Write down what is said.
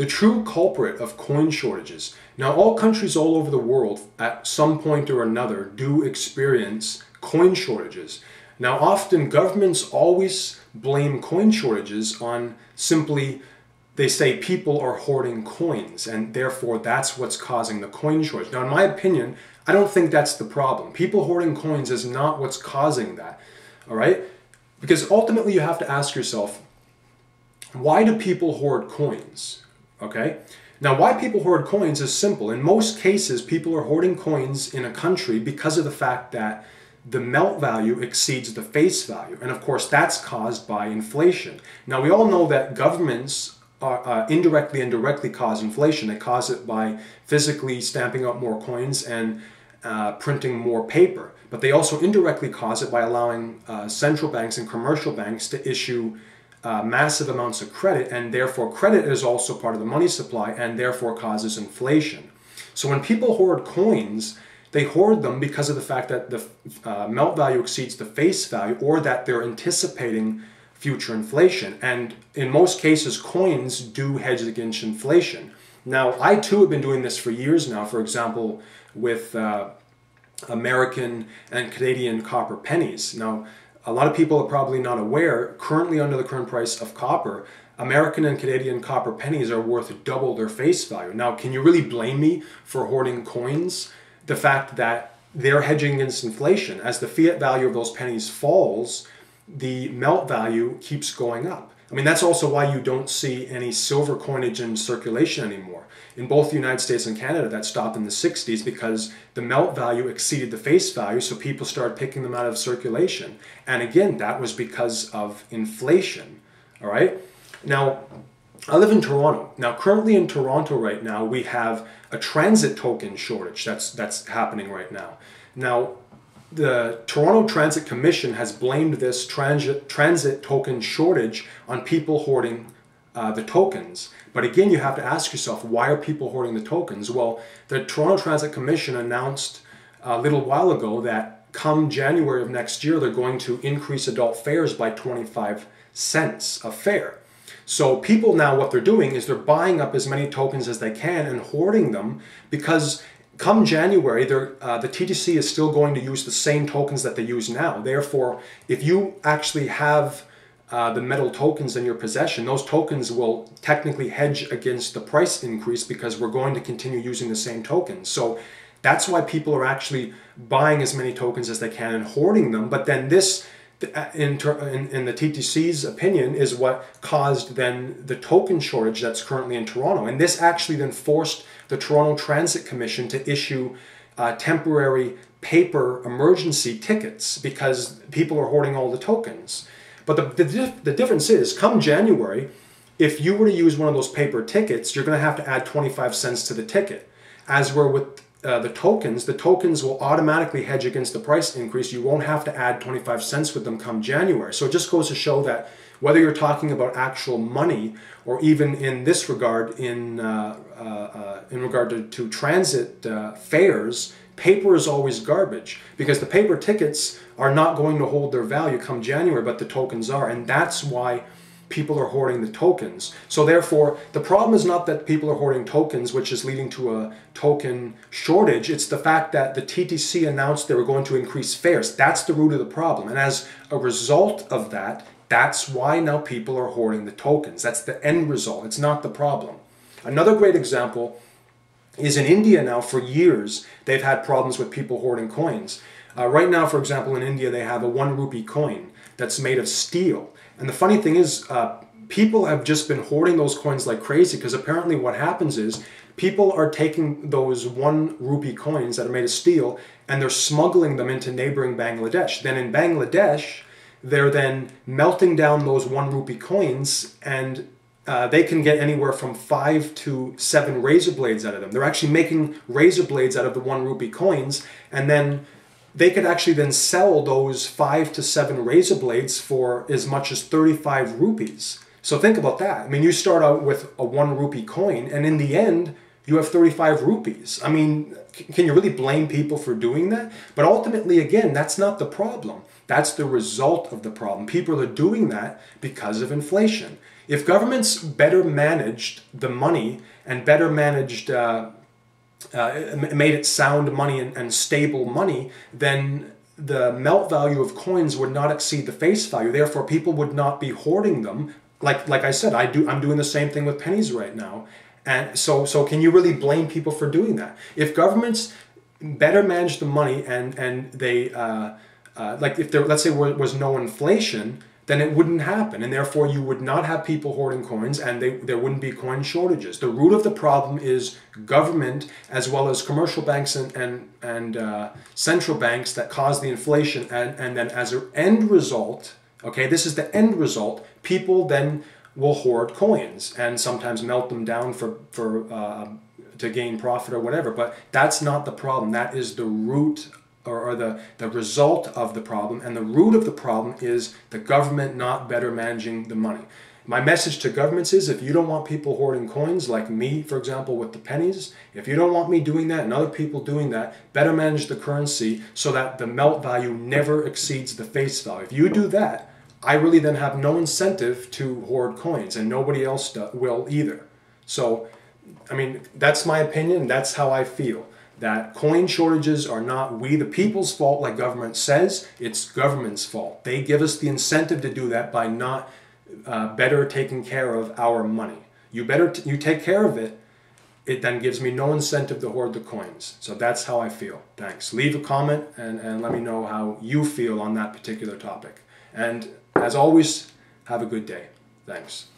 The true culprit of coin shortages. Now, all countries all over the world at some point or another do experience coin shortages. Now, often governments always blame coin shortages on simply, they say people are hoarding coins and therefore that's what's causing the coin shortage. Now, in my opinion, I don't think that's the problem. People hoarding coins is not what's causing that, all right? Because ultimately you have to ask yourself, why do people hoard coins? Okay? Now, why people hoard coins is simple. In most cases, people are hoarding coins in a country because of the fact that the melt value exceeds the face value. And of course, that's caused by inflation. Now, we all know that governments indirectly and directly cause inflation. They cause it by physically stamping out more coins and printing more paper. But they also indirectly cause it by allowing central banks and commercial banks to issue massive amounts of credit, and therefore credit is also part of the money supply and therefore causes inflation. So when people hoard coins, they hoard them because of the fact that the melt value exceeds the face value, or that they're anticipating future inflation. And in most cases, coins do hedge against inflation. Now, I too have been doing this for years now, for example, with American and Canadian copper pennies. Now, a lot of people are probably not aware, currently under the current price of copper, American and Canadian copper pennies are worth double their face value. Now, can you really blame me for hoarding coins? The fact that they're hedging against inflation. As the fiat value of those pennies falls, the melt value keeps going up. I mean, that's also why you don't see any silver coinage in circulation anymore. In both the United States and Canada, that stopped in the 60s because the melt value exceeded the face value, so people started picking them out of circulation. And again, that was because of inflation, all right? Now, I live in Toronto. Now, currently in Toronto right now, we have a transit token shortage that's happening right now. Now, the Toronto Transit Commission has blamed this transit token shortage on people hoarding the tokens. But again, you have to ask yourself, why are people hoarding the tokens? Well, the Toronto Transit Commission announced a little while ago that come January of next year, they're going to increase adult fares by 25 cents a fare. So people now, what they're doing is they're buying up as many tokens as they can and hoarding them, because come January, the TTC is still going to use the same tokens that they use now. Therefore, if you actually have the metal tokens in your possession, those tokens will technically hedge against the price increase because we're going to continue using the same tokens. So that's why people are actually buying as many tokens as they can and hoarding them. But then this, in the TTC's opinion, is what caused then the token shortage that's currently in Toronto. And this actually then forced the Toronto Transit Commission to issue temporary paper emergency tickets because people are hoarding all the tokens. But the difference is, come January, if you were to use one of those paper tickets, you're going to have to add 25 cents to the ticket. As we're with the tokens will automatically hedge against the price increase. You won't have to add 25 cents with them come January. So it just goes to show that whether you're talking about actual money or even in this regard, in regard to transit fares, paper is always garbage, because the paper tickets are not going to hold their value come January, but the tokens are, and that's why people are hoarding the tokens. So therefore, the problem is not that people are hoarding tokens, which is leading to a token shortage. It's the fact that the TTC announced they were going to increase fares. That's the root of the problem. And as a result of that, that's why now people are hoarding the tokens. That's the end result. It's not the problem. Another great example is in India now. For years, they've had problems with people hoarding coins. Right now, for example, in India, they have a 1 rupee coin that's made of steel. And the funny thing is, people have just been hoarding those coins like crazy, because apparently what happens is people are taking those 1 rupee coins that are made of steel and they're smuggling them into neighboring Bangladesh. Then in Bangladesh, they're then melting down those 1 rupee coins, and they can get anywhere from 5 to 7 razor blades out of them. They're actually making razor blades out of the 1 rupee coins, and then they could actually then sell those 5 to 7 razor blades for as much as 35 rupees. So think about that. I mean, you start out with a 1 rupee coin, and in the end, you have 35 rupees. I mean, can you really blame people for doing that? But ultimately, again, that's not the problem. That's the result of the problem. People are doing that because of inflation. If governments better managed the money and better managed, made it sound money and stable money, then the melt value of coins would not exceed the face value. Therefore, people would not be hoarding them. Like I said, I'm doing the same thing with pennies right now. And so can you really blame people for doing that? If governments better manage the money and they, like if there, let's say, was no inflation, then it wouldn't happen. And therefore, you would not have people hoarding coins and there wouldn't be coin shortages. The root of the problem is government, as well as commercial banks and central banks that cause the inflation. And then as an end result, okay, this is the end result, people then will hoard coins and sometimes melt them down to gain profit or whatever. But that's not the problem. That is the root or the result of the problem. And the root of the problem is the government not better managing the money. My message to governments is, if you don't want people hoarding coins, like me, for example, with the pennies, if you don't want me doing that and other people doing that, better manage the currency so that the melt value never exceeds the face value. If you do that, I really then have no incentive to hoard coins, and nobody else will either. So, I mean, that's my opinion. That's how I feel. That coin shortages are not we the people's fault, like government says. It's government's fault. They give us the incentive to do that by not better taking care of our money. You take care of it. It then gives me no incentive to hoard the coins. So that's how I feel. Thanks. Leave a comment and let me know how you feel on that particular topic. And as always, have a good day. Thanks.